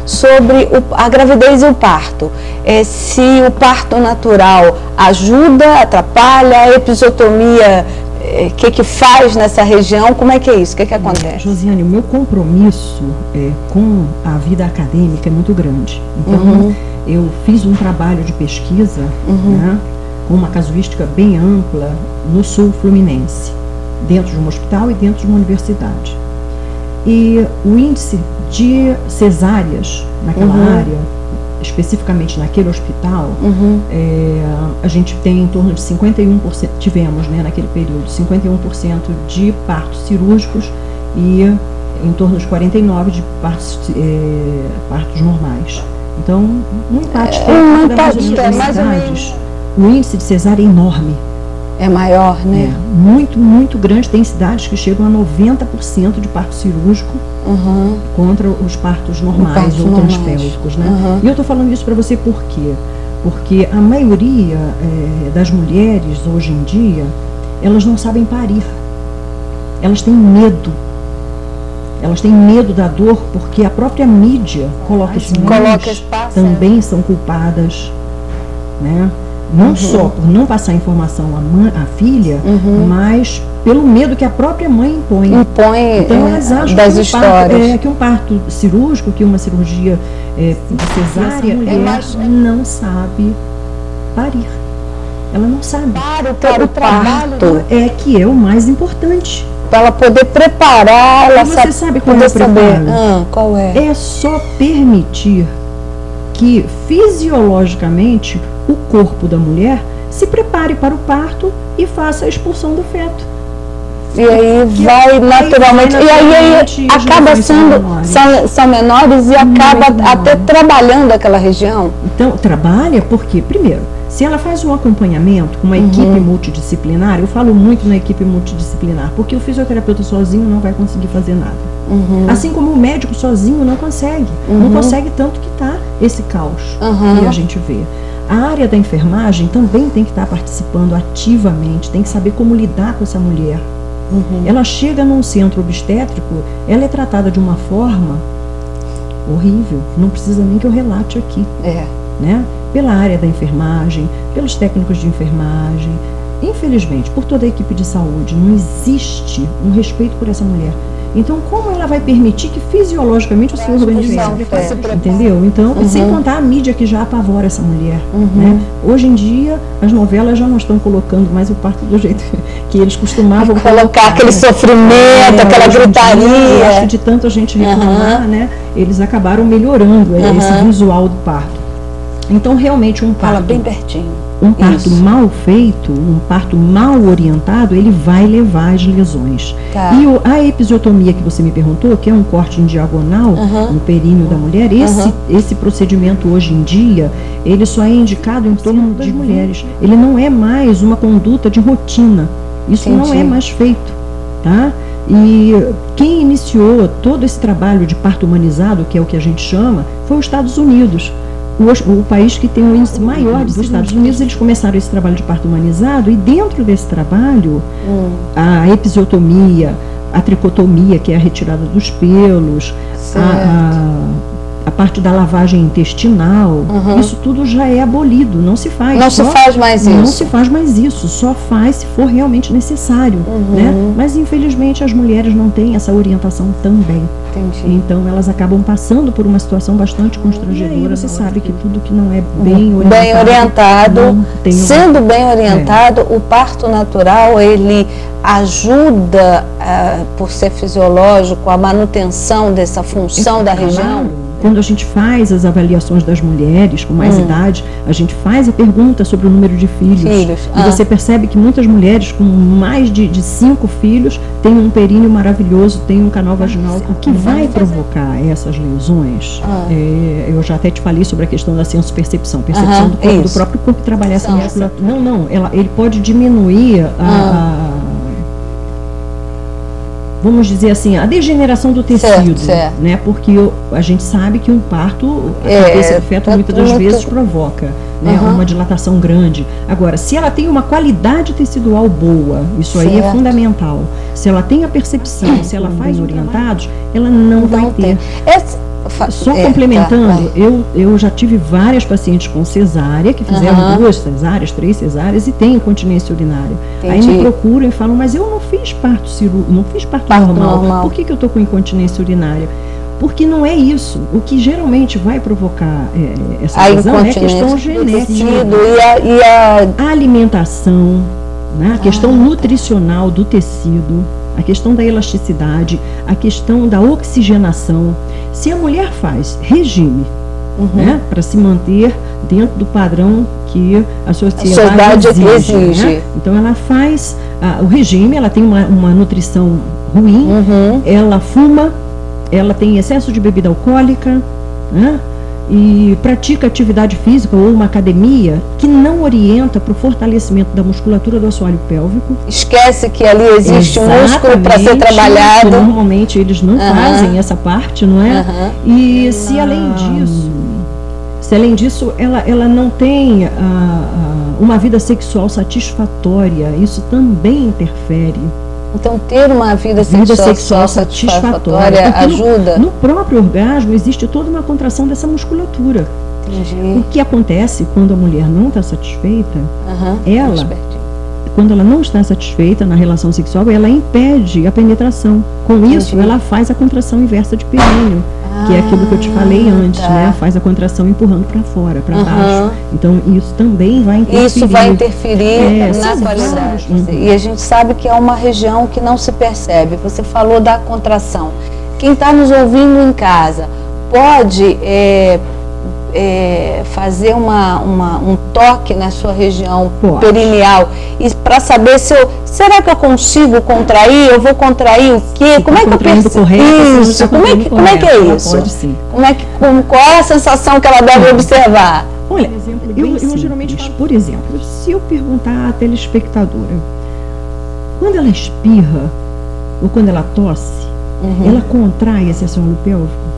sobre a gravidez e o parto. Se o parto natural ajuda, atrapalha, a episiotomia, o que faz nessa região, como é que é isso? O que acontece? Josiane, o meu compromisso com a vida acadêmica é muito grande. Então, eu fiz um trabalho de pesquisa, né, com uma casuística bem ampla no sul fluminense, dentro de um hospital e dentro de uma universidade. E o índice de cesáreas naquela área, especificamente naquele hospital, a gente tem em torno de 51%, tivemos, né, naquele período, 51% de partos cirúrgicos e em torno de 49% de partos normais. Então, no empate técnico das universidades, o índice de cesárea é enorme. É maior, né? Muito, muito grande. Tem cidades que chegam a 90% de parto cirúrgico contra os partos normais ou transpélvicos, né? E eu estou falando isso para você por quê? Porque a maioria das mulheres hoje em dia, elas não sabem parir. Elas têm medo. Elas têm medo da dor porque a própria mídia coloca as mães também são culpadas, né? Não só por não passar informação à filha, mas pelo medo que a própria mãe impõe. Então elas acham que um parto cirúrgico, que uma cirurgia de cesárea, mulher não sabe parir. Ela não sabe. Para o parto é que é o mais importante. Para ela poder preparar, ela você sabe qual é o preparo? Qual é? É só permitir que fisiologicamente o corpo da mulher se prepare para o parto e faça a expulsão do feto. E aí vai naturalmente, e aí acaba sendo, são menores e acaba até trabalhando aquela região. Então, trabalha porque, primeiro, se ela faz um acompanhamento com uma equipe multidisciplinar, eu falo muito na equipe multidisciplinar, porque o fisioterapeuta sozinho não vai conseguir fazer nada. Assim como o médico sozinho não consegue. Não consegue, tanto que está esse caos que a gente vê. A área da enfermagem também tem que estar participando ativamente, tem que saber como lidar com essa mulher. Ela chega num centro obstétrico, ela é tratada de uma forma horrível, não precisa nem que eu relate aqui. Né? Pela área da enfermagem, pelos técnicos de enfermagem, infelizmente, por toda a equipe de saúde, não existe um respeito por essa mulher. Então, como ela vai permitir que fisiologicamente o seu organismo entendeu? Então, sem contar a mídia que já apavora essa mulher. Né? Hoje em dia, as novelas já não estão colocando mais o parto do jeito que eles costumavam colocar aquele sofrimento, aquela gritaria. Eu acho que de tanto a gente reclamar, né, eles acabaram melhorando esse visual do parto. Então, realmente, um parto... Fala bem pertinho. Um parto mal feito, um parto mal orientado, ele vai levar às lesões. E a episiotomia que você me perguntou, que é um corte em diagonal no períneo da mulher, esse procedimento hoje em dia, ele só é indicado em torno das mulheres. Ele não é mais uma conduta de rotina. Isso não é mais feito, tá? E quem iniciou todo esse trabalho de parto humanizado, que é o que a gente chama, foi os Estados Unidos. O país que tem o índice maior dos Estados Unidos, eles começaram esse trabalho de parto humanizado, e dentro desse trabalho, a episiotomia, a tricotomia, que é a retirada dos pelos, a parte da lavagem intestinal, isso tudo já é abolido, não se faz. Não se faz mais isso. Não se faz mais isso, só faz se for realmente necessário. Né? Mas infelizmente as mulheres não têm essa orientação também. Então elas acabam passando por uma situação bastante constrangedora. Você sabe que tudo que não é bem orientado, sendo bem orientado, o parto natural, ele ajuda, por ser fisiológico, a manutenção dessa função da região. Quando a gente faz as avaliações das mulheres com mais idade, a gente faz a pergunta sobre o número de filhos. E você percebe que muitas mulheres com mais de 5 filhos têm um períneo maravilhoso, têm um canal vaginal. O que vai provocar essas lesões, eu já até te falei sobre a questão da sensopercepção, percepção do próprio corpo trabalhar essa musculatura. Ele pode diminuir vamos dizer assim, a degeneração do tecido, né? Porque a gente sabe que um parto, a cabeça do feto muitas das vezes provoca, né, uma dilatação grande. Agora, se ela tem uma qualidade tecidual boa, isso aí é fundamental. Se ela tem a percepção, se ela faz orientados, ela não vai ter. Só complementando, eu já tive várias pacientes com cesárea, que fizeram 2 cesáreas, 3 cesáreas e têm incontinência urinária. Aí me procuram e falam, mas eu não fiz parto cirúrgico, não fiz parto normal. Por que eu estou com incontinência urinária? Porque não é isso. O que geralmente vai provocar essa lesão é a questão genética. A alimentação, né? A questão nutricional do tecido, a questão da elasticidade, a questão da oxigenação. Se a mulher faz regime, né, para se manter dentro do padrão que a sociedade exige. Né? Então ela faz o regime, ela tem uma nutrição ruim, ela fuma, ela tem excesso de bebida alcoólica, né? E pratica atividade física ou uma academia que não orienta para o fortalecimento da musculatura do assoalho pélvico. Esquece que ali existe um músculo para ser trabalhado. Normalmente eles não fazem essa parte, não é? E se além disso ela não tem uma vida sexual satisfatória, isso também interfere. Então, ter uma vida sexual satisfatória ajuda? No próprio orgasmo existe toda uma contração dessa musculatura. Entendi. O que acontece quando a mulher não está satisfeita, quando ela não está satisfeita na relação sexual, ela impede a penetração. Com isso, ela faz a contração inversa de períneo, que é aquilo que eu te falei antes, né? Faz a contração empurrando para fora, para baixo. Então, isso também vai interferir. Isso vai interferir na qualidade. E a gente sabe que é uma região que não se percebe. Você falou da contração. Quem está nos ouvindo em casa pode fazer um toque na sua região perineal e para saber será que eu consigo contrair? Eu vou contrair o quê? Como é que eu percebo isso? Como é que é isso? Pode sim. Qual é a sensação que ela deve observar? Olha, eu geralmente falo, por exemplo, se eu perguntar à telespectadora, quando ela espirra ou quando ela tosse, ela contrai esse assoalho pélvico?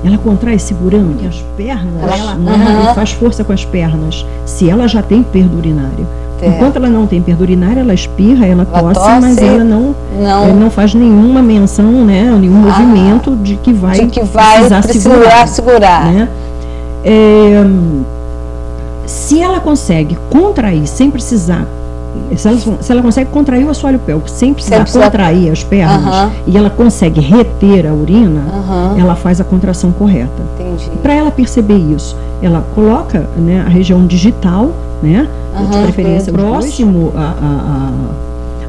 Ela contrai segurando as pernas, ela faz força com as pernas, se ela já tem perda urinária. Enquanto ela não tem perda urinária, ela espirra, ela tosse, mas ela não faz nenhuma menção, né, nenhum movimento de que vai precisar segurar. Né? Se ela consegue contrair sem precisar, se ela consegue contrair o assoalho pélvico sem precisar contrair as pernas e ela consegue reter a urina, ela faz a contração correta. Para ela perceber isso, ela coloca, né, a região digital, né, de preferência próximo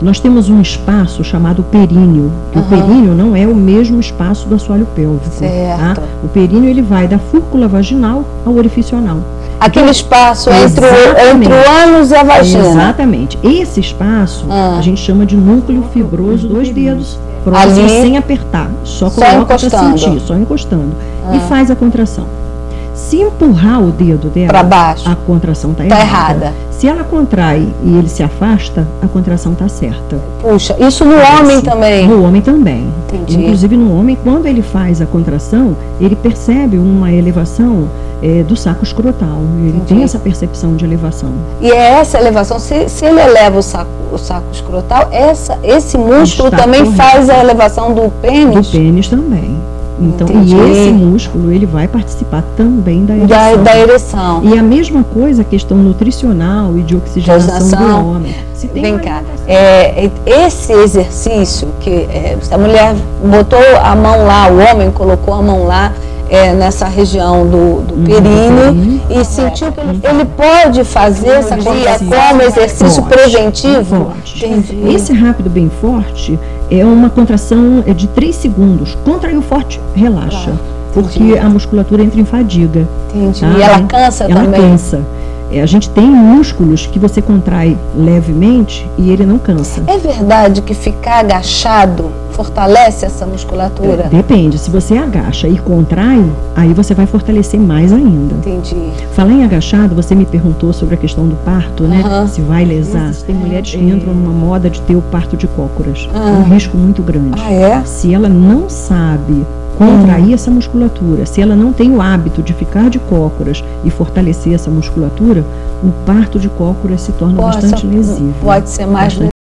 nós temos um espaço chamado períneo. O períneo não é o mesmo espaço do assoalho pélvico. Tá? O períneo ele vai da fúrcula vaginal ao orifício anal. Aquele espaço entre o ânus e a vagina. Exatamente. Esse espaço a gente chama de núcleo fibroso dos dedos, próximo, sem apertar. Só coloca para sentir, só encostando. E faz a contração. Se empurrar o dedo dela para baixo, a contração está errada. Se ela contrai e ele se afasta, a contração está certa. Puxa, isso no homem também? No homem também. Entendi. Inclusive no homem, quando ele faz a contração, ele percebe uma elevação do saco escrotal. Ele tem essa percepção de elevação. E é essa elevação, se ele eleva o saco escrotal, esse músculo também faz a elevação do pênis? Do pênis também. Então, e esse músculo, ele vai participar também da ereção. Da ereção. E a mesma coisa, a questão nutricional e de oxigenação do homem. Vem cá, esse exercício, que se a mulher botou a mão lá, o homem colocou a mão lá, nessa região do períneo e sentiu que ele pode fazer essa contração como exercício preventivo? Esse rápido bem forte é uma contração de 3 segundos. Contraiu forte, relaxa. Porque a musculatura entra em fadiga. Tá? E ela cansa também? Ela cansa. A gente tem músculos que você contrai levemente e ele não cansa. É verdade que ficar agachado fortalece essa musculatura? Depende. Se você agacha e contrai, aí você vai fortalecer mais ainda. Entendi. Falar em agachado, você me perguntou sobre a questão do parto, né? Se vai lesar. Tem mulheres que entram numa moda de ter o parto de cócoras. É um risco muito grande. Se ela não sabe contrair essa musculatura, se ela não tem o hábito de ficar de cócoras e fortalecer essa musculatura, o parto de cócoras se torna bastante lesivo. Pode ser mais